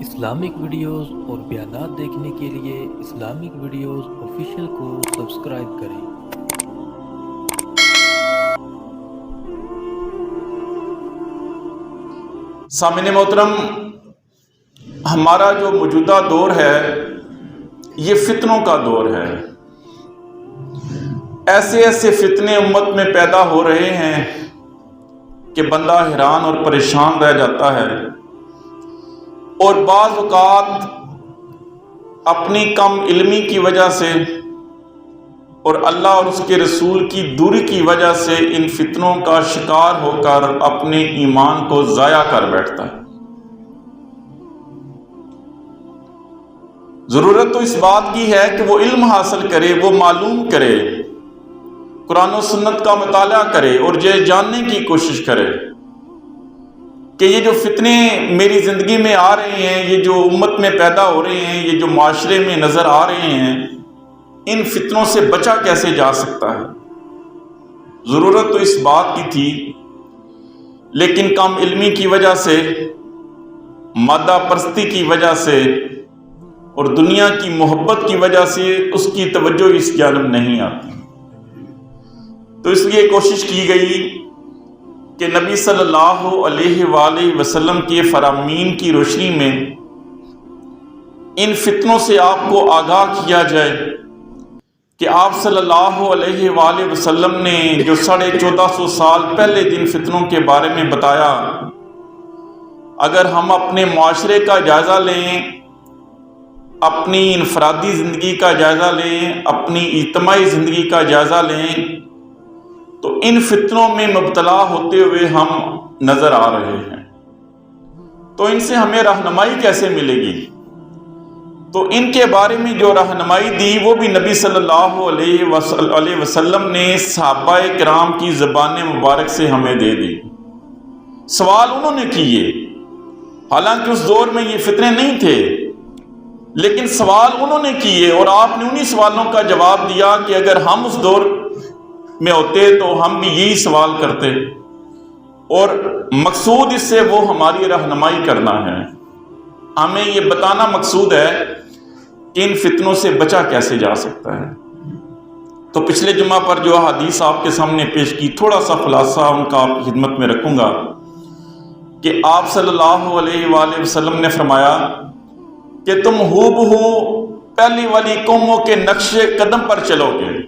Islamic videos اور بیانات دیکھنے کے لیے اسلامک ویڈیوز آفیشیل کو سبسکرائب کریں۔ سامعین محترم، ہمارا جو موجودہ دور ہے یہ فتنوں کا دور ہے۔ ایسے ایسے فتنے امت میں پیدا ہو رہے ہیں کہ بندہ حیران اور پریشان رہ جاتا ہے، اور بعض اوقات اپنی کم علمی کی وجہ سے اور اللہ اور اس کے رسول کی دوری کی وجہ سے ان فتنوں کا شکار ہو کر اپنے ایمان کو ضائع کر بیٹھتا ہے۔ ضرورت تو اس بات کی ہے کہ وہ علم حاصل کرے، وہ معلوم کرے، قرآن و سنت کا مطالعہ کرے اور یہ جاننے کی کوشش کرے کہ یہ جو فتنے میری زندگی میں آ رہے ہیں، یہ جو امت میں پیدا ہو رہے ہیں، یہ جو معاشرے میں نظر آ رہے ہیں، ان فتنوں سے بچا کیسے جا سکتا ہے۔ ضرورت تو اس بات کی تھی، لیکن کم علمی کی وجہ سے، مادہ پرستی کی وجہ سے اور دنیا کی محبت کی وجہ سے اس کی توجہ اس جانب نہیں آتی۔ تو اس لیے کوشش کی گئی کہ نبی صلی اللہ علیہ وآلہ وسلم کے فرامین کی روشنی میں ان فتنوں سے آپ کو آگاہ کیا جائے کہ آپ صلی اللہ علیہ وآلہ وسلم نے جو 1450 سال پہلے جن فتنوں کے بارے میں بتایا، اگر ہم اپنے معاشرے کا جائزہ لیں، اپنی انفرادی زندگی کا جائزہ لیں، اپنی اجتماعی زندگی کا جائزہ لیں، تو ان فتنوں میں مبتلا ہوتے ہوئے ہم نظر آ رہے ہیں۔ تو ان سے ہمیں رہنمائی کیسے ملے گی؟ تو ان کے بارے میں جو رہنمائی دی وہ بھی نبی صلی اللہ علیہ وسلم نے صحابہ کرام کی زبان مبارک سے ہمیں دے دی۔ سوال انہوں نے کیے، حالانکہ اس دور میں یہ فتنے نہیں تھے، لیکن سوال انہوں نے کیے اور آپ نے انہی سوالوں کا جواب دیا کہ اگر ہم اس دور میں ہوتے تو ہم بھی یہی سوال کرتے، اور مقصود اس سے وہ ہماری رہنمائی کرنا ہے، ہمیں یہ بتانا مقصود ہے کہ ان فتنوں سے بچا کیسے جا سکتا ہے۔ تو پچھلے جمعہ پر جو حدیث آپ کے سامنے پیش کی، تھوڑا سا خلاصہ ان کا آپ کی خدمت میں رکھوں گا کہ آپ صلی اللہ علیہ وآلہ وسلم نے فرمایا کہ تم ہو بہو پہلی والی قوموں کے نقش قدم پر چلو گے،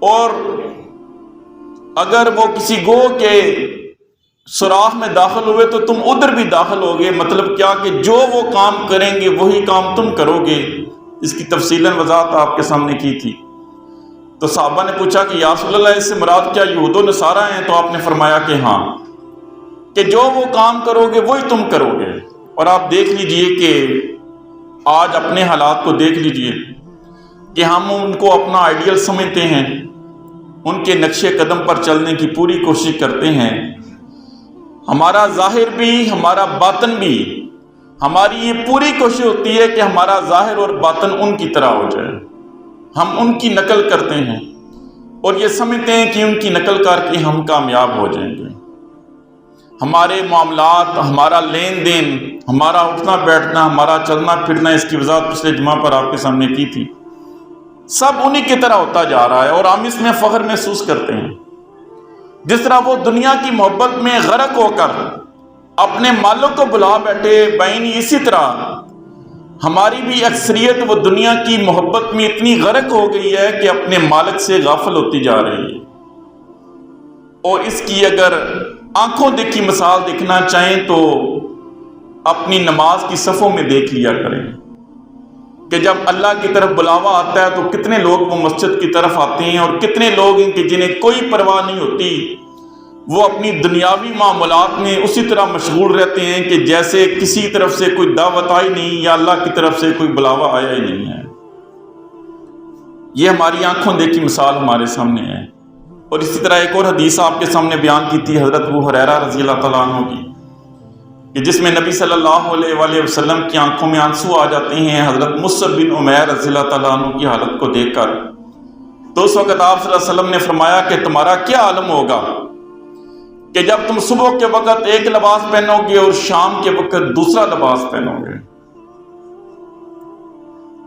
اور اگر وہ کسی گوہ کے سوراخ میں داخل ہوئے تو تم ادھر بھی داخل ہوگے۔ مطلب کیا کہ جو وہ کام کریں گے وہی کام تم کرو گے۔ اس کی تفصیلاً وضاحت آپ کے سامنے کی تھی۔ تو صحابہ نے پوچھا کہ یا رسول اللہ، اس سے مراد کیا یہود و نصارہ ہیں؟ تو آپ نے فرمایا کہ ہاں، کہ جو وہ کام کرو گے وہی تم کرو گے۔ اور آپ دیکھ لیجئے کہ آج اپنے حالات کو دیکھ لیجئے کہ ہم ان کو اپنا آئیڈیل سمجھتے ہیں، ان کے نقش قدم پر چلنے کی پوری کوشش کرتے ہیں۔ ہمارا ظاہر بھی، ہمارا باطن بھی، ہماری یہ پوری کوشش ہوتی ہے کہ ہمارا ظاہر اور باطن ان کی طرح ہو جائے، ہم ان کی نقل کرتے ہیں اور یہ سمجھتے ہیں کہ ان کی نقل کر کے ہم کامیاب ہو جائیں گے۔ ہمارے معاملات، ہمارا لین دین، ہمارا اٹھنا بیٹھنا، ہمارا چلنا پھرنا، اس کی وضاحت پچھلے جمعہ پر آپ کے سامنے کی تھی، سب انہی کی طرح ہوتا جا رہا ہے اور ہم اس میں فخر محسوس کرتے ہیں۔ جس طرح وہ دنیا کی محبت میں غرق ہو کر اپنے مالک کو بلا بیٹھے، بہن اسی طرح ہماری بھی اکثریت وہ دنیا کی محبت میں اتنی غرق ہو گئی ہے کہ اپنے مالک سے غافل ہوتی جا رہی ہے۔ اور اس کی اگر آنکھوں دیکھی مثال دیکھنا چاہیں تو اپنی نماز کی صفوں میں دیکھ لیا کریں کہ جب اللہ کی طرف بلاوا آتا ہے تو کتنے لوگ وہ مسجد کی طرف آتے ہیں، اور کتنے لوگ ہیں کہ جنہیں کوئی پرواہ نہیں ہوتی، وہ اپنی دنیاوی معاملات میں اسی طرح مشغول رہتے ہیں کہ جیسے کسی طرف سے کوئی دعوت آئی نہیں یا اللہ کی طرف سے کوئی بلاوا آیا ہی نہیں ہے۔ یہ ہماری آنکھوں دیکھی مثال ہمارے سامنے ہے۔ اور اسی طرح ایک اور حدیث آپ کے سامنے بیان کی تھی حضرت ابو ہریرہ رضی اللہ تعالیٰ عنہ کی، کہ جس میں نبی صلی اللہ علیہ وآلہ وسلم کی آنکھوں میں آنسو آ جاتے ہیں حضرت مصعب بن عمیر رضی اللہ تعالیٰ عنہ کی حالت کو دیکھ کر۔ تو اس وقت آپ صلی اللہ علیہ وسلم نے فرمایا کہ تمہارا کیا عالم ہوگا کہ جب تم صبح کے وقت ایک لباس پہنو گے اور شام کے وقت دوسرا لباس پہنو گے.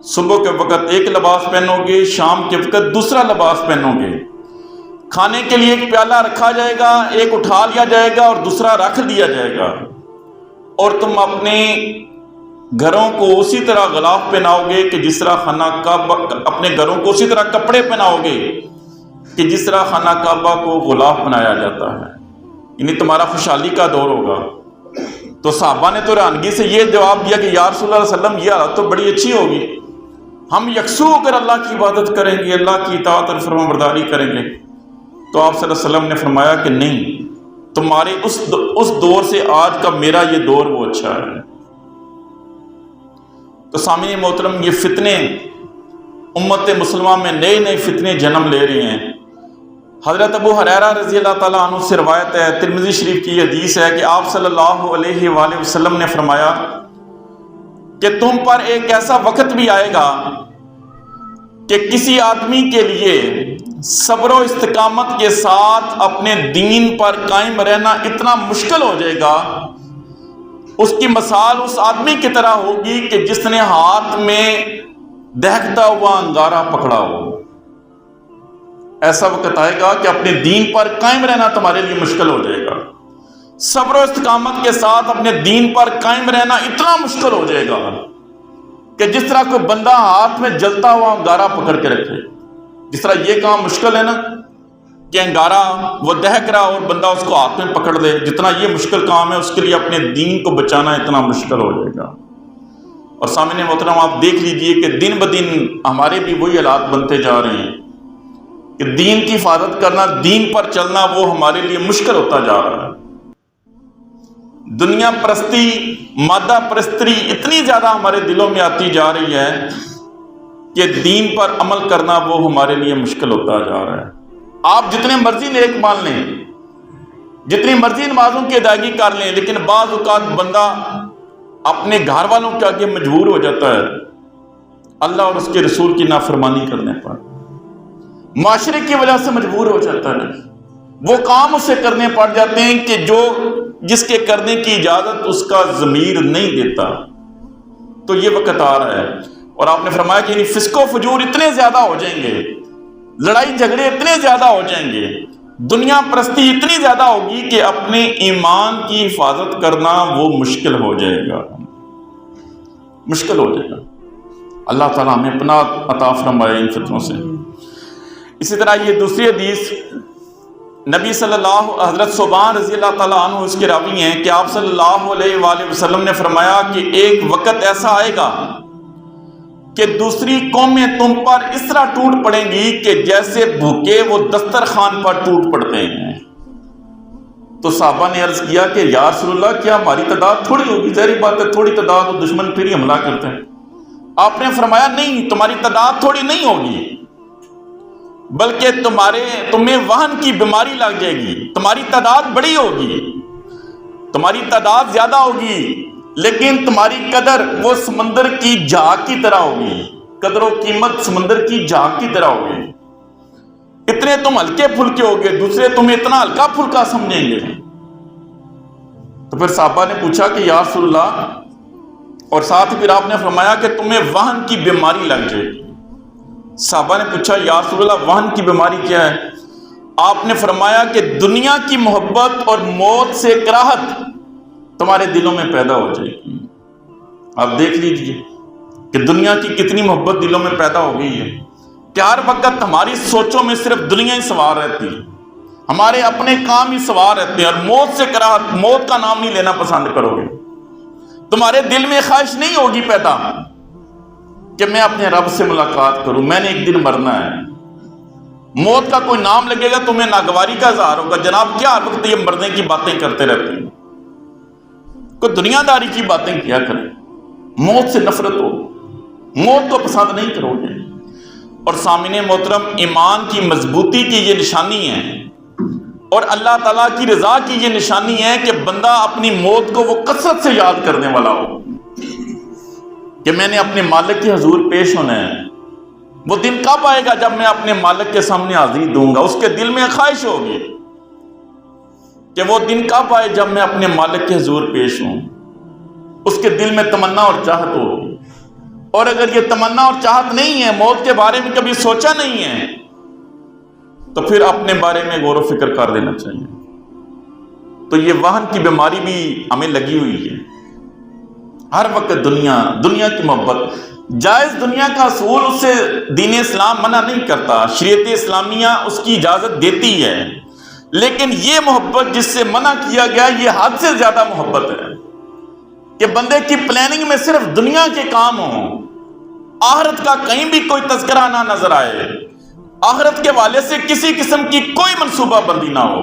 صبح کے وقت ایک لباس پہنو گے، شام کے وقت دوسرا لباس پہنو گے. کھانے کے لیے ایک پیالہ رکھا جائے گا، ایک اٹھا لیا جائے گا اور دوسرا رکھ دیا جائے گا، اور تم اپنے گھروں کو اسی طرح غلاف پہناؤ گے کہ جس طرح خانہ کعبہ، اپنے گھروں کو اسی طرح کپڑے پہناؤ گے کہ جس طرح خانہ کعبہ کو غلاف بنایا جاتا ہے. یعنی تمہارا خوشحالی کا دور ہوگا. تو صحابہ نے تو حیرانگی سے یہ جواب دیا کہ یا رسول اللہ صلی اللہ علیہ وسلم یہ حالت تو بڑی اچھی ہوگی، ہم یکسو ہو کر اللہ کی عبادت کریں گے، اللہ کی اطاعت اور فرمانبرداری کریں گے. تو آپ صلی اللہ علیہ وسلم نے فرمایا کہ نہیں، تمہارے اس دور سے آج کا میرا یہ دور وہ اچھا ہے. تو سامعین محترم، یہ فتنے امت مسلمہ میں نئے نئے فتنے جنم لے رہے ہیں. حضرت ابو ہریرہ رضی اللہ تعالیٰ عنہ سے روایت ہے، ترمذی شریف کی حدیث ہے کہ آپ صلی اللہ علیہ وآلہ وسلم نے فرمایا کہ تم پر ایک ایسا وقت بھی آئے گا کہ کسی آدمی کے لیے صبر و استقامت کے ساتھ اپنے دین پر قائم رہنا اتنا مشکل ہو جائے گا، اس کی مثال اس آدمی کی طرح ہوگی کہ جس نے ہاتھ میں دہکتا ہوا انگارہ پکڑا ہو. ایسا وقت آئے گا کہ اپنے دین پر قائم رہنا تمہارے لیے مشکل ہو جائے گا. صبر و استقامت کے ساتھ اپنے دین پر قائم رہنا اتنا مشکل ہو جائے گا کہ جس طرح کوئی بندہ ہاتھ میں جلتا ہوا انگارہ پکڑ کے رکھے. جس طرح یہ کام مشکل ہے نا کہ انگارہ وہ دہک رہا اور بندہ اس کو ہاتھ میں پکڑ دے، جتنا یہ مشکل کام ہے اس کے لیے اپنے دین کو بچانا اتنا مشکل ہو جائے گا. اور سامعین محترم، آپ دیکھ لیجئے کہ دن بدن ہمارے بھی وہی حالات بنتے جا رہے ہیں کہ دین کی حفاظت کرنا، دین پر چلنا وہ ہمارے لیے مشکل ہوتا جا رہا ہے. دنیا پرستی، مادہ پرستی اتنی زیادہ ہمارے دلوں میں آتی جا رہی ہے کہ دین پر عمل کرنا وہ ہمارے لیے مشکل ہوتا جا رہا ہے. آپ جتنے مرضی نیک مان لیں، جتنی مرضی نمازوں کی ادائیگی کر لیں، لیکن بعض اوقات بندہ اپنے گھر والوں کے آگے مجبور ہو جاتا ہے اللہ اور اس کے رسول کی نافرمانی کرنے پر. معاشرے کی وجہ سے مجبور ہو جاتا ہے، وہ کام اسے کرنے پڑ جاتے ہیں کہ جس کے کرنے کی اجازت اس کا ضمیر نہیں دیتا. تو یہ وقت آ رہا ہے. اور آپ نے فرمایا کہ فسق و فجور اتنے زیادہ ہو جائیں گے، لڑائی جھگڑے اتنے زیادہ ہو جائیں گے، دنیا پرستی اتنی زیادہ ہوگی کہ اپنے ایمان کی حفاظت کرنا وہ مشکل ہو جائے گا، مشکل ہو جائے گا. اللہ تعالیٰ ہمیں پناہ عطا فرمائے ان فتنوں سے. اسی طرح یہ دوسری حدیث نبی صلی اللہ، حضرت ثوبان رضی اللہ تعالیٰ عنہ اس کے راوی ہیں کہ آپ صلی اللہ علیہ وآلہ وسلم نے فرمایا کہ ایک وقت ایسا آئے گا کہ دوسری قومیں تم پر اس طرح ٹوٹ پڑیں گی کہ جیسے بھوکے وہ دسترخوان پر ٹوٹ پڑتے ہیں. تو صحابہ نے عرض کیا کہ یا رسول اللہ کیا ہماری تعداد تھوڑی ہوگی؟ ظاہری بات ہے تھوڑی تعداد و دشمن پھر ہی حملہ کرتے ہیں. آپ نے فرمایا نہیں، تمہاری تعداد تھوڑی نہیں ہوگی، بلکہ تمہیں وہن کی بیماری لگ جائے گی. تمہاری تعداد بڑی ہوگی، تمہاری تعداد زیادہ ہوگی، لیکن تمہاری قدر وہ سمندر کی جھاگ کی طرح ہوگی. قدر و قیمت سمندر کی جھاگ کی طرح ہوگی. اتنے تم ہلکے پھلکے ہوگے، دوسرے تمہیں اتنا ہلکا پھلکا سمجھیں گے. تو پھر صحابہ نے پوچھا کہ یا رسول اللہ، اور ساتھ پھر آپ نے فرمایا کہ تمہیں وہن کی بیماری لگ جائے گی. صحابہ نے پوچھا یا رسول اللہ وہن کی بیماری کیا ہے؟ آپ نے فرمایا کہ دنیا کی محبت اور موت سے کراہت تمہارے دلوں میں پیدا ہو جائے گی. آپ دیکھ لیجئے کہ دنیا کی کتنی محبت دلوں میں پیدا ہو گئی ہے کہ ہر وقت ہماری سوچوں میں صرف دنیا ہی سوار رہتی ہے، ہمارے اپنے کام ہی سوار رہتے ہیں، اور موت سے کراہت، موت کا نام نہیں لینا پسند کرو گے. تمہارے دل میں خواہش نہیں ہوگی پیدا کہ میں اپنے رب سے ملاقات کروں، میں نے ایک دن مرنا ہے. موت کا کوئی نام لگے گا تمہیں ناگواری کا اظہار ہوگا، جناب کیا ہر وقت یہ مرنے کی باتیں کرتے رہتے ہیں، کوئی دنیا داری کی باتیں کیا کریں. موت سے نفرت ہو، موت کو پسند نہیں کرو گے. اور سامعین محترم، ایمان کی مضبوطی کی یہ نشانی ہے اور اللہ تعالیٰ کی رضا کی یہ نشانی ہے کہ بندہ اپنی موت کو وہ کثرت سے یاد کرنے والا ہو کہ میں نے اپنے مالک کے حضور پیش ہونا ہے. وہ دن کب آئے گا جب میں اپنے مالک کے سامنے حاضری دوں گا؟ اس کے دل میں خواہش ہوگی کہ وہ دن کب آئے جب میں اپنے مالک کے حضور پیش ہوں. اس کے دل میں تمنا اور چاہت ہوگی. اور اگر یہ تمنا اور چاہت نہیں ہے، موت کے بارے میں کبھی سوچا نہیں ہے، تو پھر اپنے بارے میں غور و فکر کر دینا چاہیے. تو یہ وہن کی بیماری بھی ہمیں لگی ہوئی ہے. ہر وقت دنیا کی محبت. جائز دنیا کا اصول اس سے دین اسلام منع نہیں کرتا، شریعت اسلامیہ اس کی اجازت دیتی ہے، لیکن یہ محبت جس سے منع کیا گیا یہ حد سے زیادہ محبت ہے کہ بندے کی پلاننگ میں صرف دنیا کے کام ہوں، آخرت کا کہیں بھی کوئی تذکرہ نہ نظر آئے، آخرت کے والے سے کسی قسم کی کوئی منصوبہ بندی نہ ہو.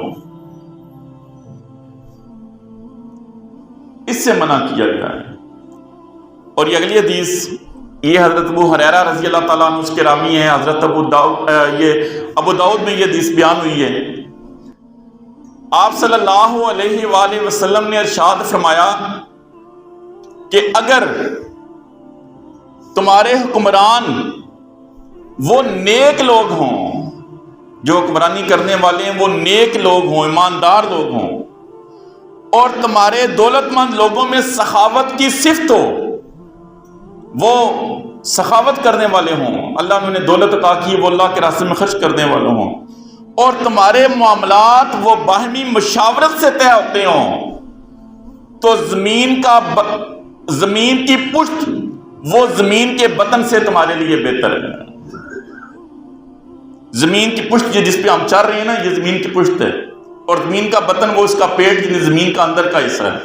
اس سے منع کیا گیا ہے. اور یہ اگلی حدیث یہ حضرت ابو ہریرہ رضی اللہ تعالیٰ عنہ اس کے راوی ہیں. حضرت ابو داؤد میں یہ حدیث بیان ہوئی ہے. آپ صلی اللہ علیہ وآلہ وسلم نے ارشاد فرمایا کہ اگر تمہارے حکمران وہ نیک لوگ ہوں، جو حکمرانی کرنے والے ہیں وہ نیک لوگ ہوں، ایماندار لوگ ہوں، اور تمہارے دولت مند لوگوں میں سخاوت کی صفت ہو، وہ سخاوت کرنے والے ہوں، اللہ نے دولت عطا کی وہ اللہ کے راستے میں خرچ کرنے والے ہوں، اور تمہارے معاملات وہ باہمی مشاورت سے طے ہوتے ہوں، تو زمین کی پشت وہ زمین کے بطن سے تمہارے لیے بہتر ہے. زمین کی پشت یہ جس پہ ہم چل رہے ہیں نا، یہ زمین کی پشت ہے، اور زمین کا بطن وہ اس کا پیٹ یعنی زمین کا اندر کا حصہ ہے.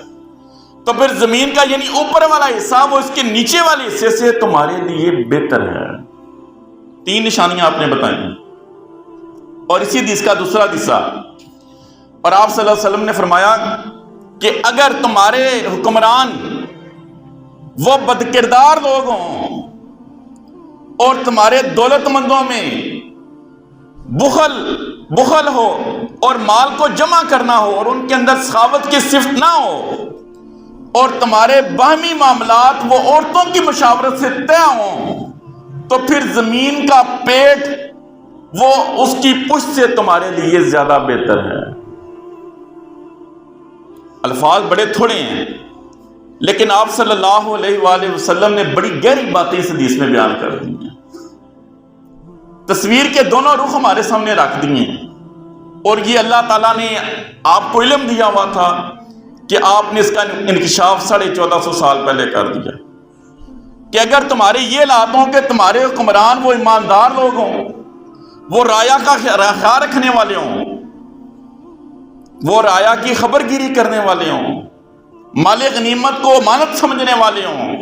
تو پھر زمین کا یعنی اوپر والا حصہ وہ اس کے نیچے والے حصے سے تمہارے لیے بہتر ہے. 3 نشانیاں آپ نے بتائی ہیں. اور اسی حدیث کا دوسرا حصہ، اور آپ صلی اللہ علیہ وسلم نے فرمایا کہ اگر تمہارے حکمران وہ بدکردار لوگ ہوں اور تمہارے دولت مندوں میں بخل ہو اور مال کو جمع کرنا ہو اور ان کے اندر سخاوت کی صفت نہ ہو، اور تمہارے باہمی معاملات وہ عورتوں کی مشاورت سے طے ہوں، تو پھر زمین کا پیٹ وہ اس کی پشت سے تمہارے لیے زیادہ بہتر ہے. الفاظ بڑے تھوڑے ہیں، لیکن آپ صلی اللہ علیہ وآلہ وسلم نے بڑی گہری باتیں اس حدیث میں بیان کر دی ہیں. تصویر کے دونوں رخ ہمارے سامنے رکھ دیے ہیں، اور یہ اللہ تعالیٰ نے آپ کو علم دیا ہوا تھا کہ آپ نے اس کا انکشاف 1450 سال پہلے کر دیا کہ اگر تمہارے یہ حالات ہوں کہ تمہارے حکمران وہ ایماندار لوگ ہوں، وہ رایا کا خیال رکھنے والے ہوں، وہ رایا کی خبر گیری کرنے والے ہوں، مال غنیمت کو امانت سمجھنے والے ہوں،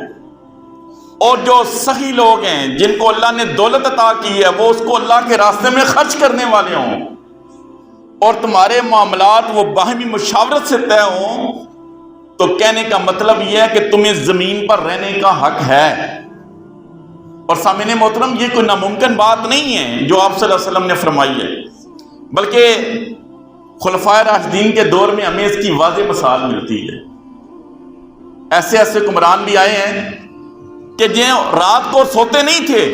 اور جو سخی لوگ ہیں جن کو اللہ نے دولت عطا کی ہے وہ اس کو اللہ کے راستے میں خرچ کرنے والے ہوں، اور تمہارے معاملات وہ باہمی مشاورت سے طے ہوں، تو کہنے کا مطلب یہ ہے کہ تمہیں زمین پر رہنے کا حق ہے. اور سامعین محترم، یہ کوئی ناممکن بات نہیں ہے جو آپ صلی اللہ علیہ وسلم نے فرمائی ہے، بلکہ خلفائے راشدین کے دور میں ہمیں اس کی واضح مثال ملتی ہے. ایسے حکمران بھی آئے ہیں کہ جو رات کو سوتے نہیں تھے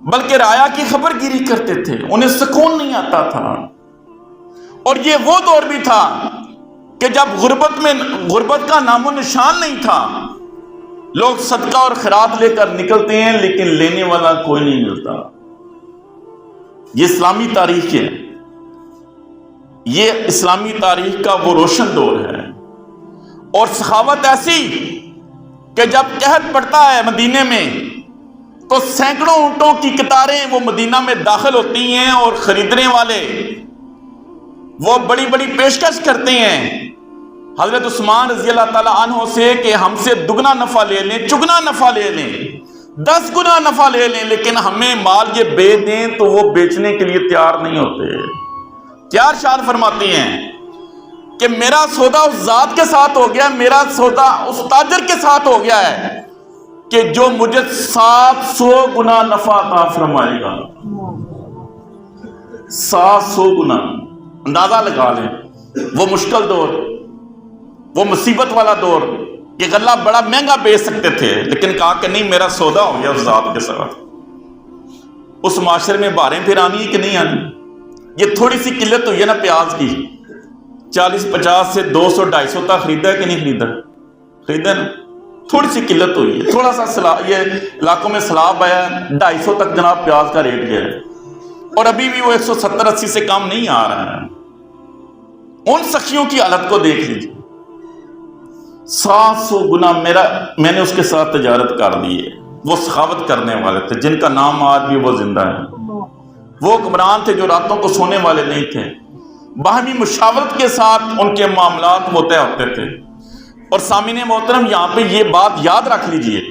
بلکہ رایا کی خبر گیری کرتے تھے، انہیں سکون نہیں آتا تھا. اور یہ وہ دور بھی تھا کہ جب غربت کا نام و نشان نہیں تھا. لوگ صدقہ اور خیرات لے کر نکلتے ہیں لیکن لینے والا کوئی نہیں ملتا. یہ اسلامی تاریخ ہے، یہ اسلامی تاریخ کا وہ روشن دور ہے. اور سخاوت ایسی کہ جب قحط پڑتا ہے مدینے میں تو سینکڑوں اونٹوں کی قطاریں وہ مدینہ میں داخل ہوتی ہیں، اور خریدنے والے وہ بڑی بڑی پیشکش کرتے ہیں حضرت عثمان رضی اللہ تعالیٰ عنہ سے کہ ہم سے دگنا نفع لے لیں، چگنا نفع لے لیں، 10 گنا نفع لے لیں، لیکن ہمیں مال یہ بیچ دیں. تو وہ بیچنے کے لیے تیار نہیں ہوتے. کیا ارشاد فرماتے ہیں کہ میرا سودا اس ذات کے ساتھ ہو گیا، میرا سودا اس تاجر کے ساتھ ہو گیا ہے کہ جو مجھے 700 گنا نفع عطا فرمائے گا. 700 گنا. اندازہ لگا لیں وہ مشکل دور، وہ مصیبت والا دور کہ غلہ بڑا مہنگا بیچ سکتے تھے، لیکن کہا کہ نہیں، میرا سودا ہو گیا اس ذات کے ساتھ. اس معاشرے میں باریں پھر آنی ہے کہ نہیں آنی؟ یہ تھوڑی سی قلت ہوئی ہے نا پیاز کی، 40-50 سے 200-250 تک خریدا ہے کہ نہیں خریدا؟ خریدا نا؟ تھوڑی سی قلت ہوئی ہے، تھوڑا سا یہ علاقوں میں سیلاب آیا، 250 تک جناب پیاز کا ریٹ گیا ہے، اور ابھی بھی وہ 170-80 سے کم نہیں آ رہا ہے۔ ان سخیوں کی حالت کو دیکھ لیجیے، 700 گنا میں نے اس کے ساتھ تجارت کر لی ہے۔ وہ سخاوت کرنے والے تھے جن کا نام آج بھی وہ زندہ ہے۔ وہ حکمران تھے جو راتوں کو سونے والے نہیں تھے، باہمی مشاورت کے ساتھ ان کے معاملات وہ طے ہوتے تھے۔ اور سامعین محترم، یہاں پہ یہ بات یاد رکھ لیجئے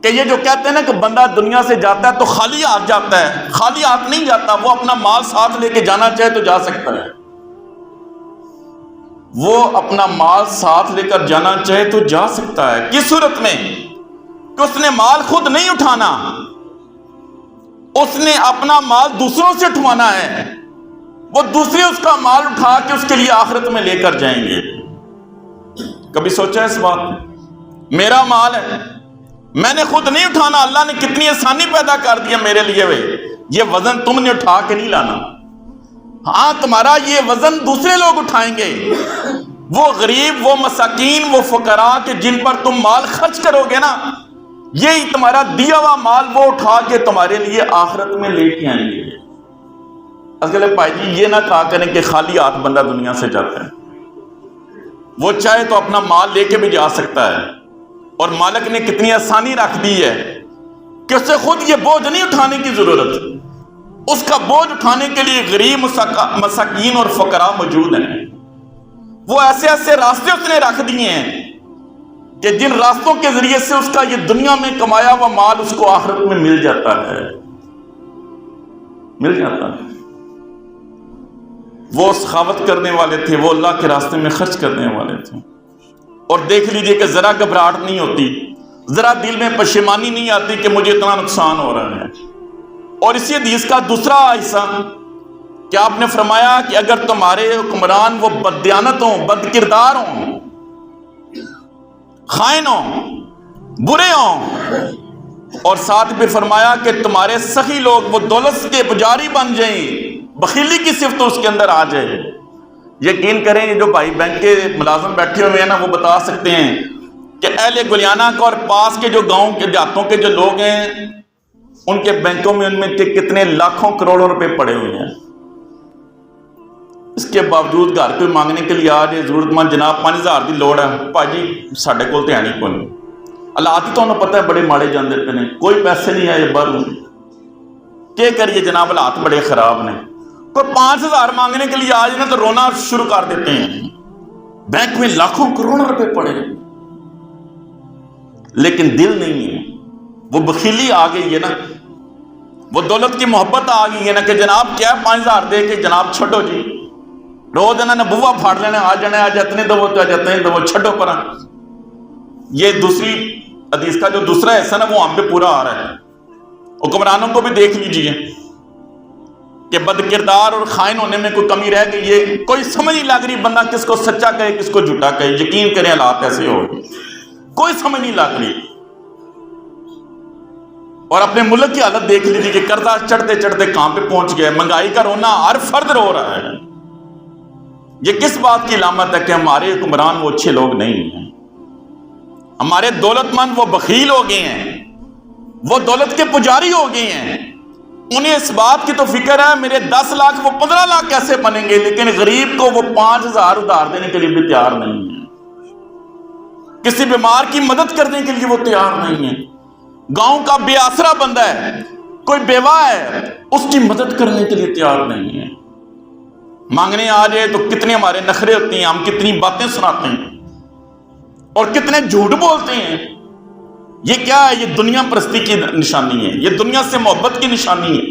کہ یہ جو کہتے ہیں نا کہ بندہ دنیا سے جاتا ہے تو خالی ہاتھ جاتا ہے، خالی ہاتھ نہیں جاتا، وہ اپنا مال ساتھ لے کے جانا چاہے تو جا سکتا ہے۔ وہ اپنا مال ساتھ لے کر جانا چاہے تو جا سکتا ہے، کس صورت میں کہ اس نے مال خود نہیں اٹھانا، اس نے اپنا مال دوسروں سے اٹھوانا ہے، وہ دوسرے اس کا مال اٹھا کے اس کے لیے آخرت میں لے کر جائیں گے۔ کبھی سوچا اس بات میں؟ میرا مال ہے، میں نے خود نہیں اٹھانا، اللہ نے کتنی آسانی پیدا کر دیا میرے لیے، یہ وزن تم نے اٹھا کے نہیں لانا۔ ہاں تمہارا یہ وزن دوسرے لوگ اٹھائیں گے، وہ غریب، وہ مساکین، وہ فقراء کہ جن پر تم مال خرچ کرو گے نا، یہی تمہارا دیا ہوا مال وہ اٹھا کے تمہارے لیے آخرت میں لے کے آئیں گے۔ اصل بھائی جی یہ نہ کہا کریں کہ خالی ہاتھ بندہ دنیا سے جاتا ہے، وہ چاہے تو اپنا مال لے کے بھی جا سکتا ہے، اور مالک نے کتنی آسانی رکھ دی ہے کہ اسے خود یہ بوجھ نہیں اٹھانے کی ضرورت، اس کا بوجھ اٹھانے کے لیے غریب، مساکین اور فقراء موجود ہیں۔ وہ ایسے ایسے راستے اس نے رکھ دیے ہیں کہ جن راستوں کے ذریعے سے اس کا یہ دنیا میں کمایا ہوا مال اس کو آخرت میں مل جاتا ہے، مل جاتا ہے۔ وہ سخاوت کرنے والے تھے، وہ اللہ کے راستے میں خرچ کرنے والے تھے۔ اور دیکھ لیجئے کہ ذرا گھبراہٹ نہیں ہوتی، ذرا دل میں پشیمانی نہیں آتی کہ مجھے اتنا نقصان ہو رہا ہے۔ اور اسی حدیث کا دوسرا حصہ کہ آپ نے فرمایا کہ اگر تمہارے حکمران وہ بددیانت ہوں، بد کردار ہوں، خائن ہوں، برے ہوں، اور ساتھ بھی فرمایا کہ تمہارے سخی لوگ وہ دولت کے پجاری بن جائیں، بخیلی کی صفت اس کے اندر آ جائے۔ یقین کریں یہ جو بھائی بینک کے ملازم بیٹھے ہوئے ہیں نا، وہ بتا سکتے ہیں کہ اہل گلیانہ کا اور پاس کے جو گاؤں کے دیہاتوں کے جو لوگ ہیں، ان کے بینکوں میں ان میں کے کتنے لاکھوں کروڑوں روپے پڑے ہوئے ہیں۔ اس کے باوجود گھر کوئی مانگنے کے لیے آ جائے، ضرورت مند جناب 5000 کی لوڑ ہے، بھائی جی ساڈے کول تے ہے نہیں کوئی، حالات تو انہوں پتہ ہے بڑے ماڑے جاندے پے نے، کوئی پیسے نہیں آئے باہر، کیا کریے جناب، حالات بڑے خراب نے۔ کوئی 5000 مانگنے کے لیے آ جائے نا تو رونا شروع کر دیتے ہیں، بینک میں لاکھوں کروڑوں روپے پڑے، لیکن دل نہیں ہے، وہ بخیلی آ گئی ہے نا، وہ دولت کی محبت آ گئی ہے نا کہ جناب کیا 5000 دے کے جناب چھوڑو جی، روز انہوں نے بوا پھاڑ لینا، آ جانے آ جاتے ہیں تو وہ جاتے ہیں تو وہ چھڑو پرا۔ یہ دوسری حدیث کا جو دوسرا حصہ نا وہ ہم پہ پورا آ رہا ہے۔ حکمرانوں کو بھی دیکھ لیجئے کہ بد کردار اور خائن ہونے میں کوئی کمی رہ گئی ہے، کوئی سمجھ نہیں لگ رہی بندہ کس کو سچا کہے کس کو جھوٹا کہے۔ یقین کریں حالات ایسے ہو گئے، کوئی سمجھ نہیں لگ رہی۔ اور اپنے ملک کی حالت دیکھ لیجیے کہ قرضہ چڑھتے چڑھتے کہاں پہ پہنچ گیا ہے، مہنگائی کا رونا ہر فرد رو رہا ہے۔ یہ کس بات کی علامت ہے کہ ہمارے حکمران وہ اچھے لوگ نہیں ہیں، ہمارے دولت مند وہ بخیل ہو گئے ہیں، وہ دولت کے پجاری ہو گئے ہیں۔ انہیں اس بات کی تو فکر ہے میرے 10 لاکھ وہ 15 لاکھ کیسے بنیں گے، لیکن غریب کو وہ 5000 ادھار دینے کے لیے بھی تیار نہیں ہے، کسی بیمار کی مدد کرنے کے لیے وہ تیار نہیں ہے۔ گاؤں کا بے آسرا بندہ ہے، کوئی بیوہ ہے، اس کی مدد کرنے کے لیے تیار نہیں ہے۔ مانگنے آ جائے تو کتنے ہمارے نخرے ہوتے ہیں، ہم کتنی باتیں سناتے ہیں اور کتنے جھوٹ بولتے ہیں۔ یہ کیا ہے؟ یہ دنیا پرستی کی نشانی ہے، یہ دنیا سے محبت کی نشانی ہے۔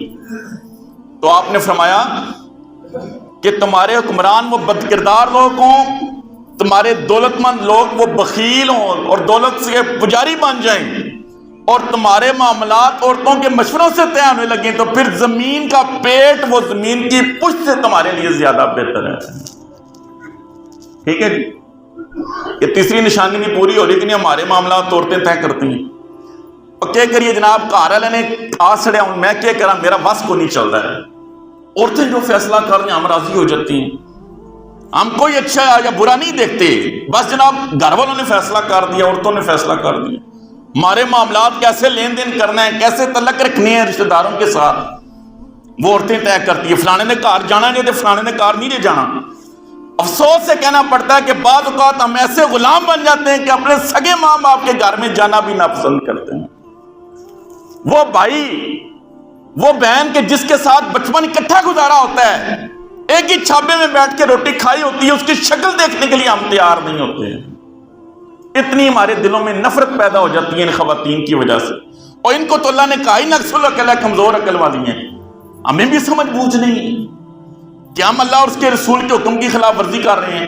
تو آپ نے فرمایا کہ تمہارے حکمران وہ بد کردار لوگ ہوں، تمہارے دولت مند لوگ وہ بخیل ہوں اور دولت سے پجاری بن جائیں، اور تمہارے معاملات عورتوں کے مشوروں سے طے ہونے لگیں، تو پھر زمین کا پیٹ وہ زمین کی پشت سے تمہارے لیے زیادہ بہتر ہے۔ ٹھیک ہے جی، یہ تیسری نشانی نہیں پوری ہو رہی کہ نہیں ہمارے معاملات عورتیں طے کرتی ہیں۔ اور کیا کریے جناب، گھر والے نے آ سڑیا ہوں، میں کیا کرا، میرا بس کو نہیں چل رہا ہے۔ عورتیں جو فیصلہ کر رہی ہیں ہم راضی ہو جاتی ہیں، ہم کوئی اچھا یا برا نہیں دیکھتے، بس جناب گھر والوں نے فیصلہ کر دیا، عورتوں نے فیصلہ کر دیا، ہمارے معاملات کیسے لین دین کرنا ہے، کیسے تعلق رکھنے ہیں رشتہ داروں کے ساتھ، وہ عورتیں طے کرتی ہیں۔ فلانے نے کار جانا نہیں، فلانے نے کار نہیں جانا۔ افسوس سے کہنا پڑتا ہے کہ بعض اوقات ہم ایسے غلام بن جاتے ہیں کہ اپنے سگے ماں باپ کے گھر میں جانا بھی ناپسند کرتے ہیں۔ وہ بھائی، وہ بہن کہ جس کے ساتھ بچپن اکٹھا گزارا ہوتا ہے، ایک ہی چھابے میں بیٹھ کے روٹی کھائی ہوتی ہے، اس کی شکل دیکھنے کے لیے ہم تیار نہیں ہوتے ہیں۔ اتنی ہمارے دلوں میں نفرت پیدا ہو جاتی ہے ان خواتین کی وجہ سے، اور ان کو تو اللہ نے کہا ہی نقص العقل ہے، کمزور عقل والی ہیں۔ ہمیں بھی سمجھ بوجھ نہیں کہ ہم اللہ اور اس کے رسول کے حکم کی خلاف ورزی کر رہے ہیں۔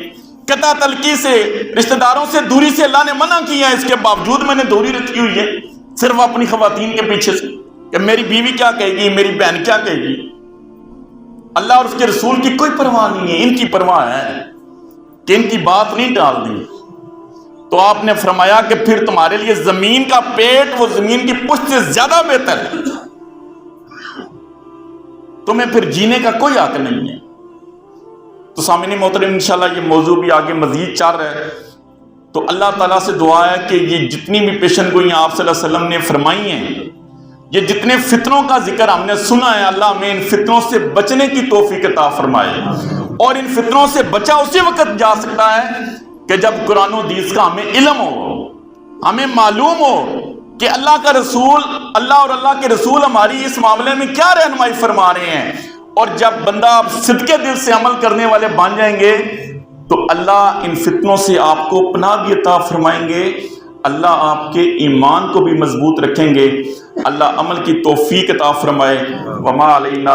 قطع تلقی سے، رشتہ داروں سے دوری سے اللہ نے منع کیا ہے، اس کے باوجود میں نے دوری رکھی ہوئی ہے صرف اپنی خواتین کے پیچھے سے کہ میری بیوی کیا کہے گی، میری بہن کیا کہے گی۔ اللہ اور اس کے رسول کی کوئی پرواہ نہیں ہے، ان کی پرواہ ہے کہ ان کی بات نہیں ڈال دی۔ تو آپ نے فرمایا کہ پھر تمہارے لیے زمین کا پیٹ وہ زمین کی پشت سے زیادہ بہتر ہے، تمہیں پھر جینے کا کوئی حق نہیں ہے۔ تو سامعین محترم، انشاءاللہ یہ موضوع بھی آگے مزید چل رہا ہے، تو اللہ تعالیٰ سے دعا ہے کہ یہ جتنی بھی پیشن گوئیاں آپ صلی اللہ علیہ وسلم نے فرمائی ہیں، یہ جتنے فتنوں کا ذکر ہم نے سنا ہے، اللہ ہمیں ان فتنوں سے بچنے کی توفیق عطا فرمائے۔ اور ان فتنوں سے بچا اسی وقت جا سکتا ہے کہ جب قرآن و حدیث کا ہمیں علم ہو، ہمیں معلوم ہو کہ اللہ کا رسول، اللہ اور اللہ کے رسول ہماری اس معاملے میں کیا رہنمائی فرما رہے ہیں۔ اور جب بندہ صدقے دل سے عمل کرنے والے بن جائیں گے تو اللہ ان فتنوں سے آپ کو پناہ بھی عطا فرمائیں گے، اللہ آپ کے ایمان کو بھی مضبوط رکھیں گے۔ اللہ عمل کی توفیق عطا فرمائے۔ وما علینا